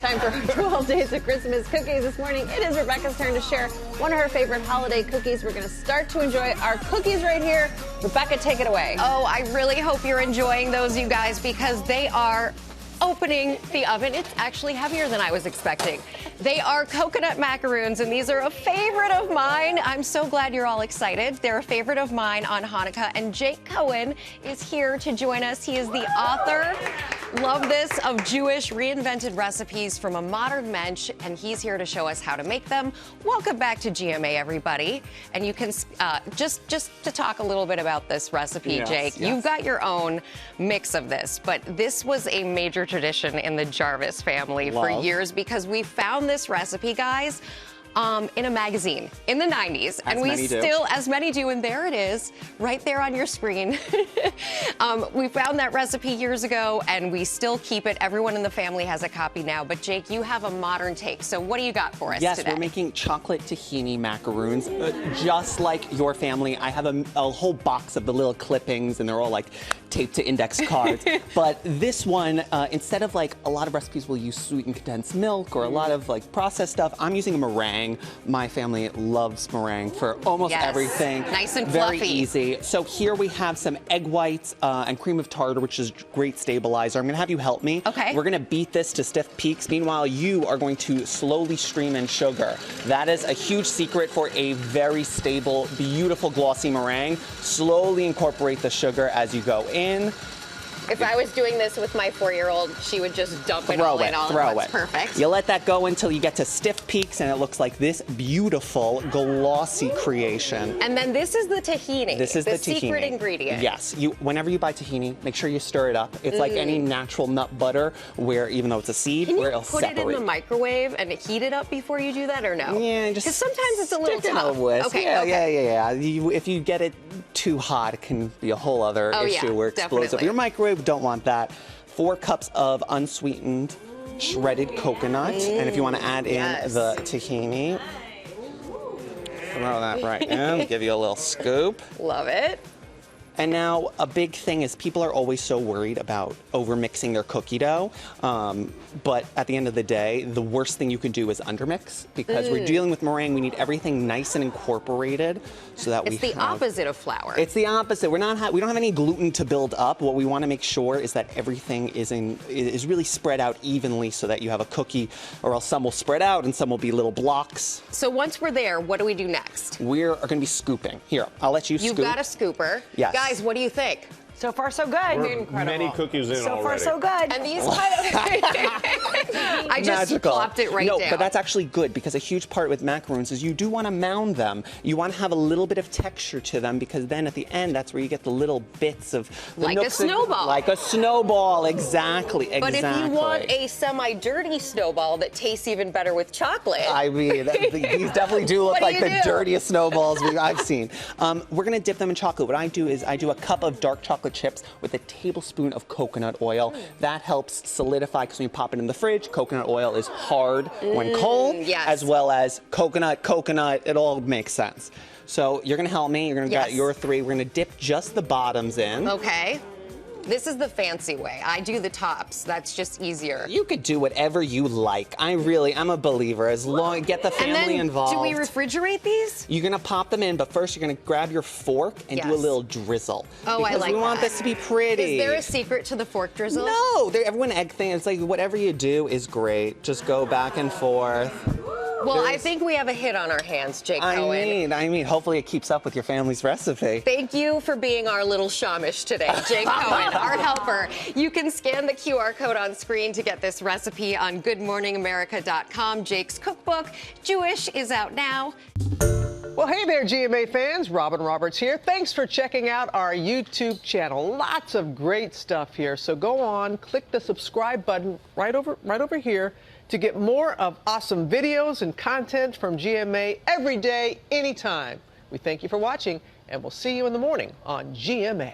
Time for 12 Days of Christmas Cookies. This morning, it is Rebecca's turn to share one of her favorite holiday cookies. We're going to start to enjoy our cookies right here. Rebecca, take it away. Oh, I really hope you're enjoying those, you guys, because they are opening the oven. It's actually heavier than I was expecting. They are coconut macaroons, and these are a favorite of mine. I'm so glad you're all excited. They're a favorite of mine on Hanukkah, and Jake Cohen is here to join us. He is the author, love this, of Jewish reinvented recipes from a modern mensch, and he's here to show us how to make them. Welcome back to GMA, everybody. And you can, just to talk a little bit about this recipe, Jake, you've got your own mix of this, but this was a major tradition in the Jarvis family for years because we found this recipe, guys, in a magazine in the 90s. And we still, as many do, and there it is, right there on your screen. We found that recipe years ago, and we still keep it. Everyone in the family has a copy now. But Jake, you have a modern take. So what do you got for us today? Yes, we're making chocolate-tahini macaroons, just like your family. I have a whole box of the little clippings, and they're all like taped to index cards. But this one, instead of like a lot of recipes will use sweetened condensed milk or a lot of like processed stuff, I'm using a meringue. My family loves meringue for almost everything. Nice and very fluffy. Easy. So here we have some egg whites and cream of tartar, which is great stabilizer. I'm going to have you help me. Okay. We're going to beat this to stiff peaks. Meanwhile, you are going to slowly stream in sugar. That is a huge secret for a very stable, beautiful, glossy meringue. Slowly incorporate the sugar as you go in. If I was doing this with my 4-year-old, she would just dump it all in all at once. Perfect. You let that go until you get to stiff peaks, and it looks like this beautiful, glossy creation. And then this is the tahini. This is the secret tahini. ingredient. Yes. Whenever you buy tahini, make sure you stir it up. It's like any natural nut butter, where even though it's a seed, Can you where it'll put separate. it in the microwave and heat it up before you do that, or no? Yeah, just because sometimes it's a little tough. Okay, yeah. If you get it too hot, it can be a whole other issue where it explodes up your microwave. Don't want that. 4 cups of unsweetened shredded coconut, and if you want to add in the tahini, throw that right in. Give you a little scoop. Love it. And now a big thing is people are always so worried about over-mixing their cookie dough. But at the end of the day, the worst thing you can do is undermix, because we're dealing with meringue. We need everything nice and incorporated so that it's the opposite of flour. It's the opposite. We don't have any gluten to build up. What we want to make sure is that everything is really spread out evenly so that you have a cookie, or else some will spread out and some will be little blocks. So once we're there, what do we do next? We are going to be scooping. Here, I'll let you scoop. You've got a scooper. Yes. Guys, what do you think? So far, so good. Incredible. Many cookies in so already. far, so good. And these kind of... I just plopped it right down. No, but that's actually good, because a huge part with macaroons is you do want to mound them. You want to have a little bit of texture to them, because then at the end, that's where you get the little bits of... Like a snowball. Like a snowball, exactly. But if you want a semi-dirty snowball that tastes even better with chocolate... I mean, these definitely do look like the dirtiest snowballs I've seen. We're going to dip them in chocolate. What I do is I do a cup of dark chocolate chips with a tablespoon of coconut oil. That helps solidify, because when you pop it in the fridge, coconut oil is hard when cold, as well as coconut, it all makes sense. So you're gonna help me, you're gonna get your 3, we're gonna dip just the bottoms in. Okay. This is the fancy way. I do the tops. That's just easier. You could do whatever you like. I'm a believer. As long get the family involved. Do we refrigerate these? You're gonna pop them in, but first you're gonna grab your fork and do a little drizzle. Oh, I like that. Because we want this to be pretty. Is there a secret to the fork drizzle? No, everyone egg thing. It's like whatever you do is great. Just go back and forth. Well, I think we have a hit on our hands, Jake Cohen. I mean, hopefully it keeps up with your family's recipe. Thank you for being our little Shamish today, Jake Cohen, our helper. You can scan the QR code on screen to get this recipe on goodmorningamerica.com. Jake's cookbook, Jewish, is out now. Well, hey there, GMA fans. Robin Roberts here. Thanks for checking out our YouTube channel. Lots of great stuff here. So go on, click the subscribe button right over here to get more of awesome videos and content from GMA every day, anytime. We thank you for watching, and we'll see you in the morning on GMA.